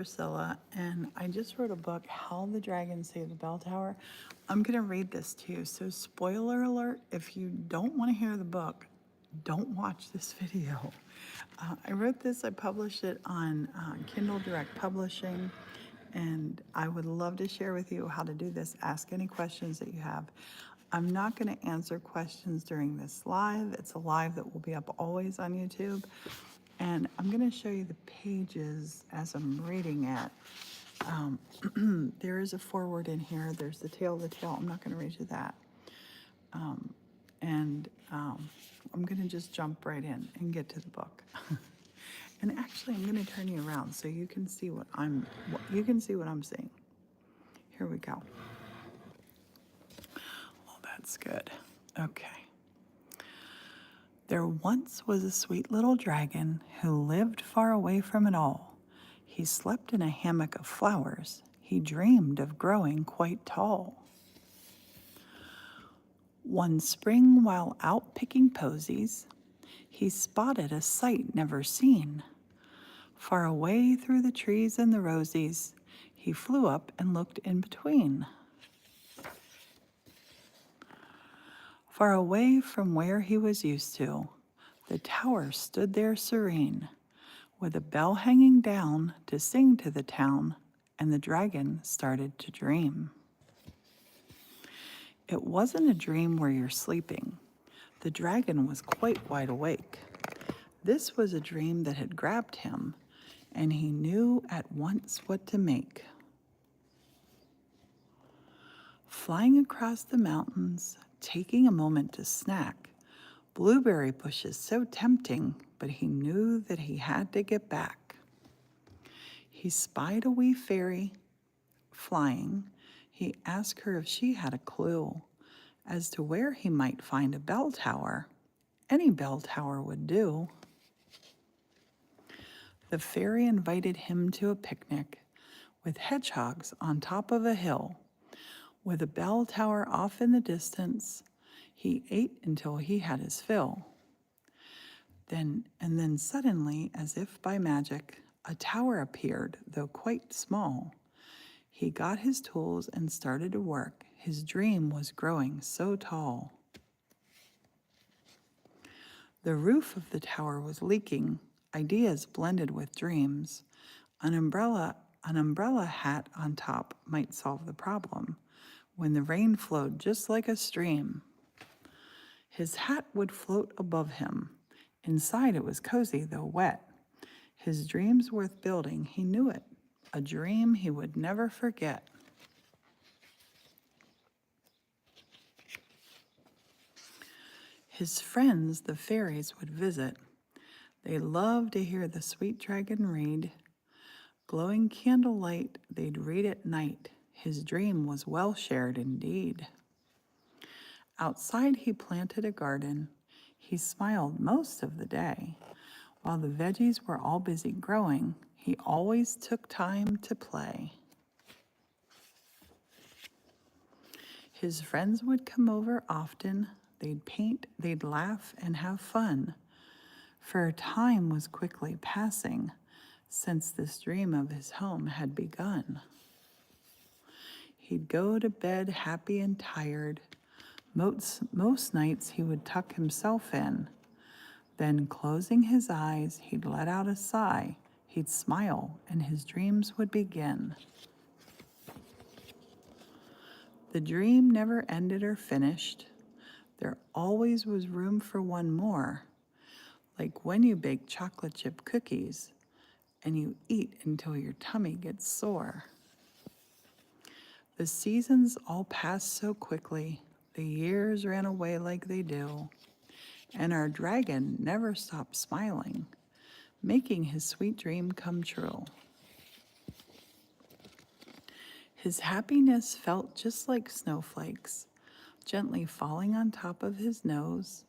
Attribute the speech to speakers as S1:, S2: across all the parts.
S1: Priscilla, and I just wrote a book, How the Dragon Saved the Bell Tower. I'm going to read this to you. So, spoiler alert, if you don't want to hear the book, don't watch this video. I wrote this, I published it on Kindle Direct Publishing, and I would love to share with you how to do this. Ask any questions that you have. I'm not going to answer questions during this live. It's a live that will be up always on YouTube. And I'm going to show you the pages as I'm reading it. There is a foreword in here. There's the tail of the tale. I'm not going to read you that. I'm going to just jump right in and get to the book. And actually, I'm going to turn you around so you can see what I'm seeing. Here we go. Oh, that's good. Okay. There once was a sweet little dragon who lived far away from it all. He slept in a hammock of flowers. He dreamed of growing quite tall. One spring, while out picking posies, he spotted a sight never seen. Far away through the trees and the rosies, he flew up and looked in between. Far away from where he was used to, the tower stood there serene, with a bell hanging down to sing to the town, and the dragon started to dream. It wasn't a dream where you're sleeping. The dragon was quite wide awake. This was a dream that had grabbed him, and he knew at once what to make. Flying across the mountains, taking a moment to snack, blueberry bushes so tempting, but he knew that he had to get back. He spied a wee fairy flying. He asked her if she had a clue as to where he might find a bell tower. Any bell tower would do. The fairy invited him to a picnic with hedgehogs on top of a hill. With a bell tower off in the distance, he ate until he had his fill. Then suddenly, as if by magic, a tower appeared, though quite small. He got his tools and started to work. His dream was growing so tall. The roof of the tower was leaking. Ideas blended with dreams. An umbrella hat on top might solve the problem when the rain flowed just like a stream. His hat would float above him. Inside it was cozy, though wet. His dreams worth building, he knew it. A dream he would never forget. His friends, the fairies, would visit. They loved to hear the sweet dragon read. Glowing candlelight, they'd read at night. His dream was well shared indeed. Outside he planted a garden. He smiled most of the day. While the veggies were all busy growing, he always took time to play. His friends would come over often. They'd paint, they'd laugh, and have fun. For time was quickly passing since this dream of his home had begun. He'd go to bed happy and tired. Most nights he would tuck himself in. Then, closing his eyes, he'd let out a sigh. He'd smile, and his dreams would begin. The dream never ended or finished. There always was room for one more, like when you bake chocolate chip cookies and you eat until your tummy gets sore. The seasons all passed so quickly, the years ran away like they do, and our dragon never stopped smiling, making his sweet dream come true. His happiness felt just like snowflakes, gently falling on top of his nose.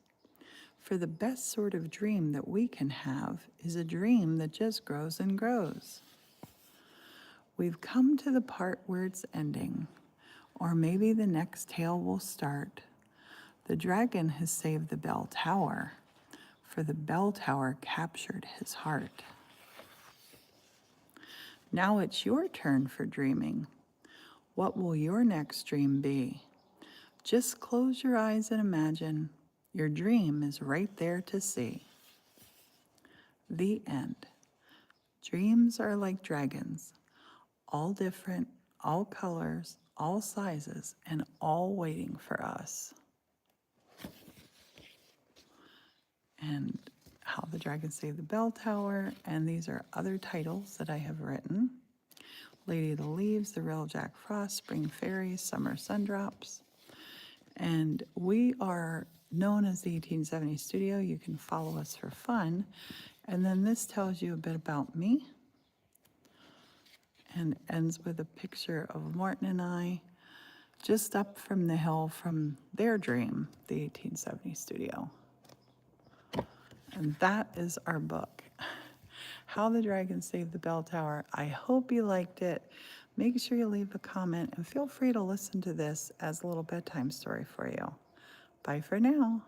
S1: For the best sort of dream that we can have is a dream that just grows and grows. We've come to the part where it's ending, or maybe the next tale will start. The dragon has saved the bell tower, for the bell tower captured his heart. Now it's your turn for dreaming. What will your next dream be? Just close your eyes and imagine your dream is right there to see. The end. Dreams are like dragons, all different, all colors, all sizes, and all waiting for us. And How the Dragon Saved the Bell Tower, and these are other titles that I have written. Lady of the Leaves, The Real Jack Frost, Spring Fairies, Summer Sundrops. And we are known as the 1870 Studio. You can follow us for fun. And then this tells you a bit about me and ends with a picture of Morton and I just up from the hill from their dream, the 1870 Studio. And that is our book, How the Dragon Saved the Bell Tower. I hope you liked it. Make sure you leave a comment and feel free to listen to this as a little bedtime story for you. Bye for now.